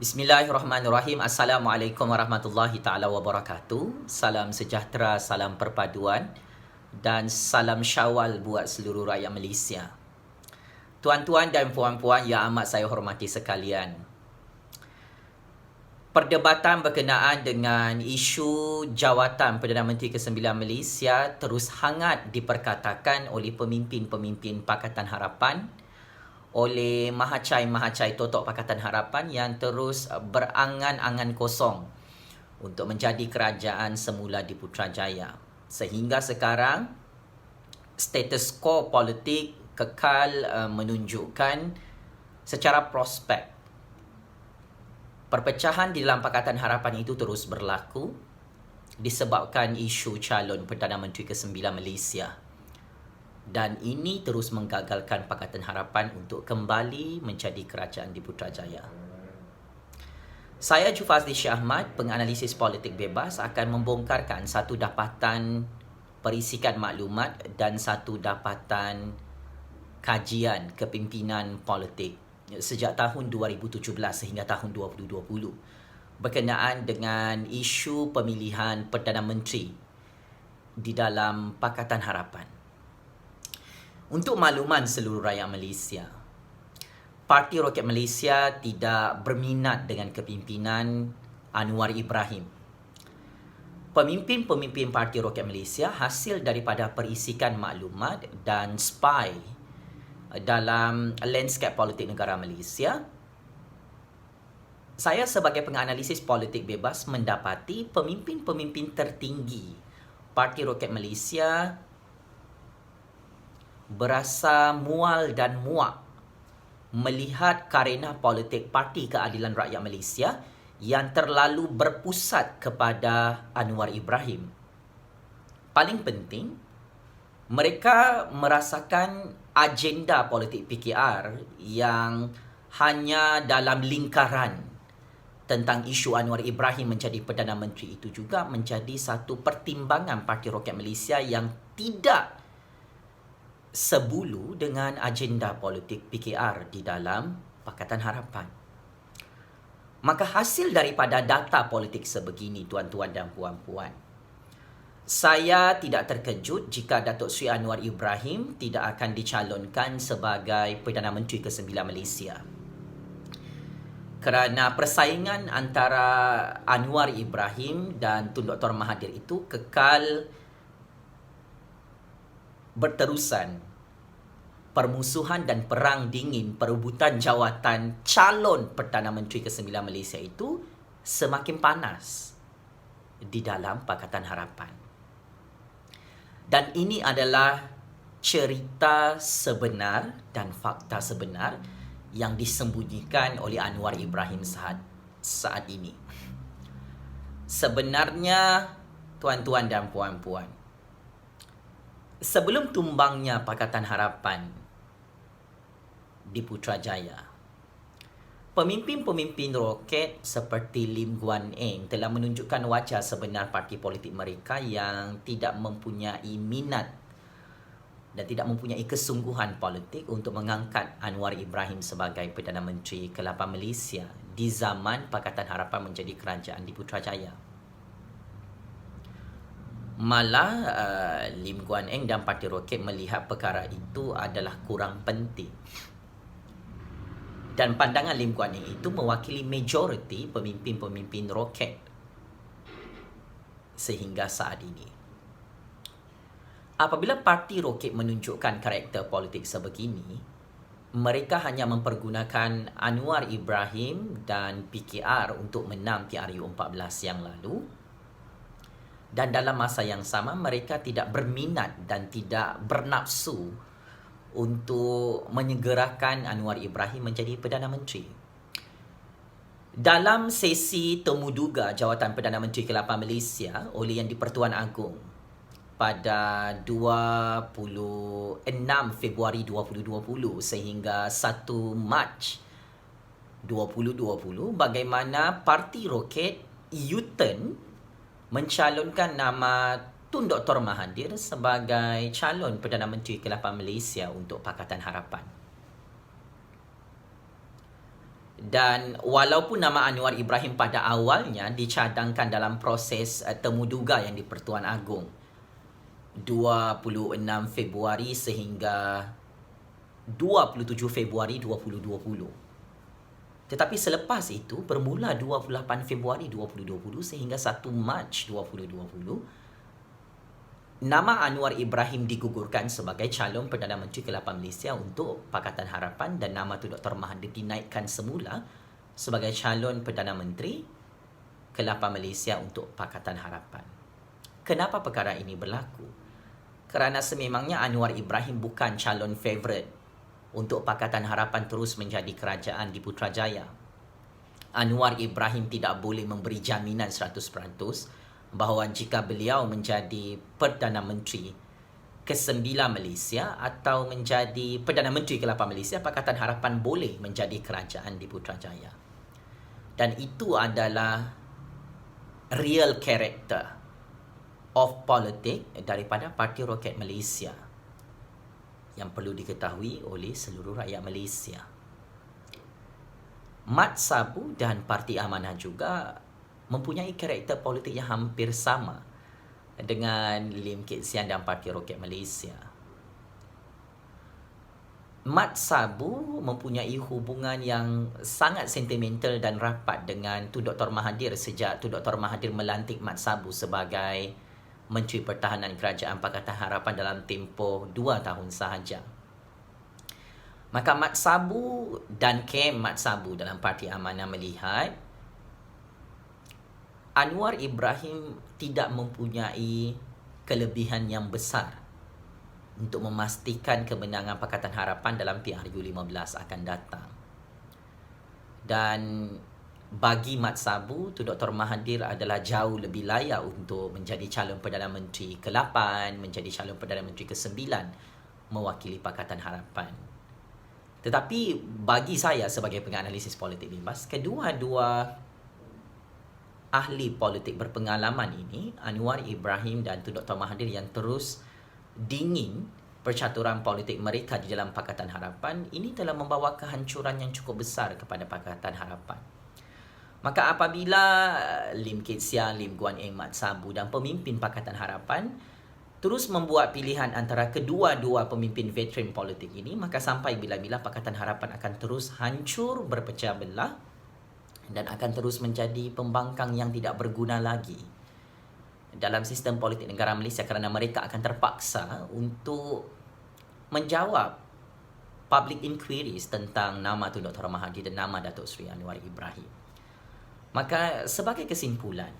Bismillahirrahmanirrahim. Assalamualaikum warahmatullahi taala wabarakatuh. Salam sejahtera, salam perpaduan dan salam Syawal buat seluruh rakyat Malaysia. Tuan-tuan dan puan-puan yang amat saya hormati sekalian. Perdebatan berkenaan dengan isu jawatan Perdana Menteri ke-9 Malaysia terus hangat diperkatakan oleh pemimpin-pemimpin Pakatan Harapan, oleh mahacai-mahacai totok Pakatan Harapan yang terus berangan-angan kosong untuk menjadi kerajaan semula di Putrajaya. Sehingga sekarang, status quo politik kekal menunjukkan secara prospek perpecahan di dalam Pakatan Harapan itu terus berlaku disebabkan isu calon Perdana Menteri ke-9 Malaysia. Dan ini terus menggagalkan Pakatan Harapan untuk kembali menjadi kerajaan di Putrajaya. Saya Jufazli Syah Ahmad, penganalisis politik bebas, akan membongkarkan satu dapatan perisikan maklumat dan satu dapatan kajian kepimpinan politik sejak tahun 2017 sehingga tahun 2020 berkenaan dengan isu pemilihan Perdana Menteri di dalam Pakatan Harapan. Untuk makluman seluruh rakyat Malaysia, Parti Roket Malaysia tidak berminat dengan kepimpinan Anwar Ibrahim. Pemimpin-pemimpin Parti Roket Malaysia hasil daripada perisikan maklumat dan spy dalam landscape politik negara Malaysia. Saya sebagai penganalisis politik bebas mendapati pemimpin-pemimpin tertinggi Parti Roket Malaysia berasa mual dan muak melihat karena politik Parti Keadilan Rakyat Malaysia yang terlalu berpusat kepada Anwar Ibrahim. Paling penting, mereka merasakan agenda politik PKR yang hanya dalam lingkaran tentang isu Anwar Ibrahim menjadi Perdana Menteri itu juga menjadi satu pertimbangan Parti Roket Malaysia yang tidak sebulu dengan agenda politik PKR di dalam Pakatan Harapan. Maka hasil daripada data politik sebegini, tuan-tuan dan puan-puan, saya tidak terkejut jika Datuk Seri Anwar Ibrahim tidak akan dicalonkan sebagai Perdana Menteri ke-9 Malaysia. Kerana persaingan antara Anwar Ibrahim dan Tun Dr. Mahathir itu kekal berterusan. Permusuhan dan perang dingin perebutan jawatan calon Perdana Menteri ke-9 Malaysia itu semakin panas di dalam Pakatan Harapan. Dan ini adalah cerita sebenar dan fakta sebenar yang disembunyikan oleh Anwar Ibrahim saat ini. Sebenarnya, tuan-tuan dan puan-puan, sebelum tumbangnya Pakatan Harapan di Putrajaya, pemimpin-pemimpin roket seperti Lim Guan Eng telah menunjukkan wajah sebenar parti politik mereka yang tidak mempunyai minat dan tidak mempunyai kesungguhan politik untuk mengangkat Anwar Ibrahim sebagai Perdana Menteri ke-8 Malaysia di zaman Pakatan Harapan menjadi kerajaan di Putrajaya. Malah Lim Guan Eng dan Parti Roket melihat perkara itu adalah kurang penting. Dan pandangan Lim Guan Eng itu mewakili majoriti pemimpin-pemimpin roket sehingga saat ini. Apabila Parti Roket menunjukkan karakter politik sebegini, mereka hanya mempergunakan Anwar Ibrahim dan PKR untuk menang PRU 14 yang lalu. Dan dalam masa yang sama, mereka tidak berminat dan tidak bernafsu untuk menyegerakan Anwar Ibrahim menjadi Perdana Menteri. Dalam sesi temuduga jawatan Perdana Menteri ke-8 Malaysia oleh Yang di-Pertuan Agong pada 26 Februari 2020 sehingga 1 Mac 2020, bagaimana Parti Roket U-turn mencalonkan nama Tun Dr. Mahathir sebagai calon Perdana Menteri ke-8 Malaysia untuk Pakatan Harapan. Dan walaupun nama Anwar Ibrahim pada awalnya dicadangkan dalam proses temuduga yang di Pertuan Agong 26 Februari sehingga 27 Februari 2020. Tetapi selepas itu bermula 28 Februari 2020 sehingga 1 Mac 2020, nama Anwar Ibrahim digugurkan sebagai calon Perdana Menteri ke-8 Malaysia untuk Pakatan Harapan dan nama Tun Dr. Mahathir dinaikkan semula sebagai calon Perdana Menteri ke-8 Malaysia untuk Pakatan Harapan. Kenapa perkara ini berlaku? Kerana sememangnya Anwar Ibrahim bukan calon favourite untuk Pakatan Harapan terus menjadi kerajaan di Putrajaya. Anwar Ibrahim tidak boleh memberi jaminan 100% bahawa jika beliau menjadi Perdana Menteri ke-9 Malaysia atau menjadi Perdana Menteri ke-8 Malaysia, Pakatan Harapan boleh menjadi kerajaan di Putrajaya. Dan itu adalah real character of politik daripada Parti Roket Malaysia yang perlu diketahui oleh seluruh rakyat Malaysia. Mat Sabu dan Parti Amanah juga mempunyai karakter politik yang hampir sama dengan Lim Kit Sian dan Parti Roket Malaysia. Mat Sabu mempunyai hubungan yang sangat sentimental dan rapat dengan Tun Dr. Mahathir sejak Tun Dr. Mahathir melantik Mat Sabu sebagai Menteri Pertahanan Kerajaan Pakatan Harapan dalam tempoh 2 tahun sahaja. Maka Mat Sabu dan kem Mat Sabu dalam Parti Amanah melihat Anwar Ibrahim tidak mempunyai kelebihan yang besar untuk memastikan kemenangan Pakatan Harapan dalam PRU15 akan datang. Dan bagi Mat Sabu, Tun Dr. Mahathir adalah jauh lebih layak untuk menjadi calon Perdana Menteri ke-8, menjadi calon Perdana Menteri ke-9 mewakili Pakatan Harapan. Tetapi bagi saya sebagai penganalisis politik bebas, kedua-dua ahli politik berpengalaman ini, Anwar Ibrahim dan Tun Dr. Mahathir yang terus dingin percaturan politik mereka di dalam Pakatan Harapan, ini telah membawa kehancuran yang cukup besar kepada Pakatan Harapan. Maka apabila Lim Kit Siang, Lim Guan Eng, Mat Sabu dan pemimpin Pakatan Harapan terus membuat pilihan antara kedua-dua pemimpin veteran politik ini, maka sampai bila-bila Pakatan Harapan akan terus hancur, berpecah belah dan akan terus menjadi pembangkang yang tidak berguna lagi dalam sistem politik negara Malaysia kerana mereka akan terpaksa untuk menjawab public inquiries tentang nama Tun Dr. Mahathir dan nama Datuk Seri Anwar Ibrahim. Maka sebagai kesimpulan,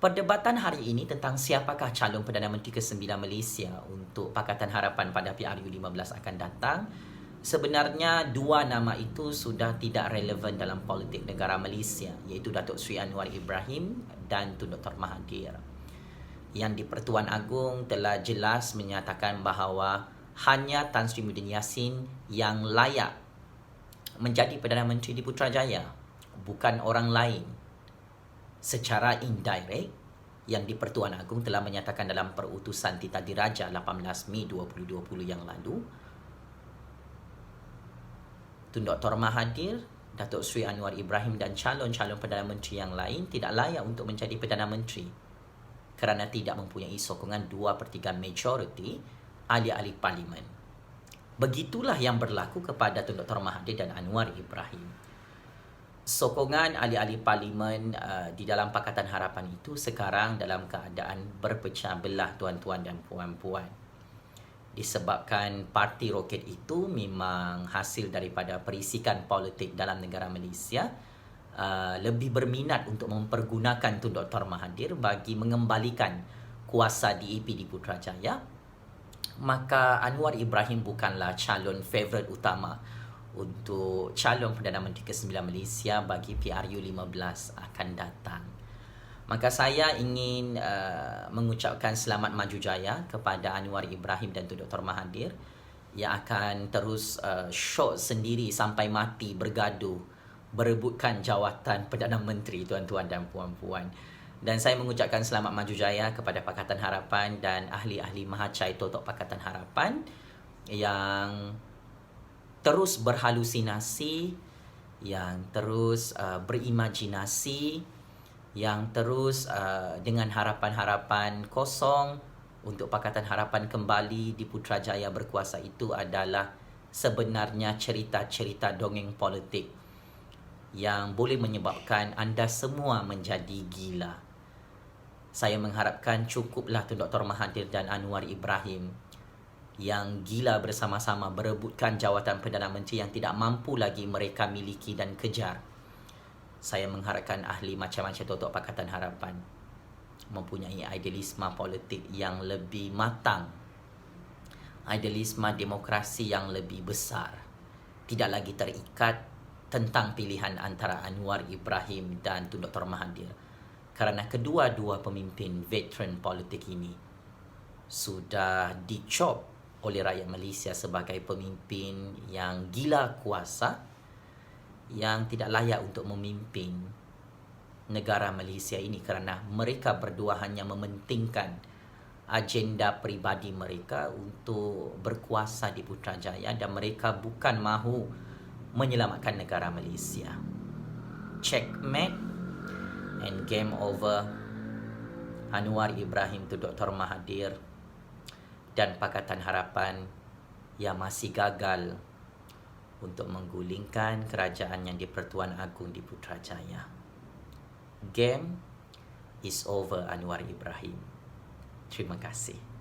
perdebatan hari ini tentang siapakah calon Perdana Menteri ke-9 Malaysia untuk Pakatan Harapan pada PRU15 akan datang, sebenarnya dua nama itu sudah tidak relevan dalam politik negara Malaysia, iaitu Datuk Seri Anwar Ibrahim dan Tun Dr. Mahathir. Yang di Pertuan Agong telah jelas menyatakan bahawa hanya Tan Sri Muhyiddin Yassin yang layak menjadi Perdana Menteri di Putrajaya, bukan orang lain. Secara indirect, yang di Pertuan Agong telah menyatakan dalam perutusan Tita Diraja 18 Mei 2020 yang lalu, Tun Dr. Mahathir, Datuk Seri Anwar Ibrahim dan calon-calon Perdana Menteri yang lain tidak layak untuk menjadi Perdana Menteri kerana tidak mempunyai sokongan 2/3 majoriti ahli-ahli parlimen. Begitulah yang berlaku kepada Tun Dr. Mahathir dan Anwar Ibrahim. Sokongan ahli-ahli parlimen di dalam Pakatan Harapan itu sekarang dalam keadaan berpecah belah, tuan-tuan dan puan-puan. Disebabkan Parti Roket itu memang hasil daripada perisikan politik dalam negara Malaysia, lebih berminat untuk mempergunakan Tun Dr. Mahathir bagi mengembalikan kuasa DAP di Putrajaya, maka Anwar Ibrahim bukanlah calon favourite utama untuk calon Perdana Menteri ke-9 Malaysia bagi PRU15 akan datang. Maka saya ingin mengucapkan selamat maju jaya kepada Anwar Ibrahim dan Tun Dr. Mahathir yang akan terus syok sendiri sampai mati bergaduh berebutkan jawatan Perdana Menteri, tuan-tuan dan puan-puan. Dan saya mengucapkan selamat maju jaya kepada Pakatan Harapan dan ahli-ahli Mahacai Totok Pakatan Harapan yang terus berhalusinasi yang terus berimajinasi, yang terus dengan harapan-harapan kosong untuk Pakatan Harapan kembali di Putrajaya berkuasa itu adalah sebenarnya cerita-cerita dongeng politik yang boleh menyebabkan anda semua menjadi gila. Saya mengharapkan cukuplah Tun Dr. Mahathir dan Anwar Ibrahim yang gila bersama-sama berebutkan jawatan Perdana Menteri yang tidak mampu lagi mereka miliki dan kejar. Saya mengharapkan ahli macam-macam Tok Pakatan Harapan mempunyai idealisme politik yang lebih matang, idealisme demokrasi yang lebih besar, tidak lagi terikat tentang pilihan antara Anwar Ibrahim dan Tun Dr. Mahathir, kerana kedua-dua pemimpin veteran politik ini sudah dicop oleh rakyat Malaysia sebagai pemimpin yang gila kuasa, yang tidak layak untuk memimpin negara Malaysia ini kerana mereka berdua hanya mementingkan agenda peribadi mereka untuk berkuasa di Putrajaya dan mereka bukan mahu menyelamatkan negara Malaysia. Checkmate and game over. Anwar Ibrahim tu Dr. Mahathir dan Pakatan Harapan yang masih gagal untuk menggulingkan kerajaan yang di-Pertuan Agong di Putrajaya. Game is over, Anwar Ibrahim. Terima kasih.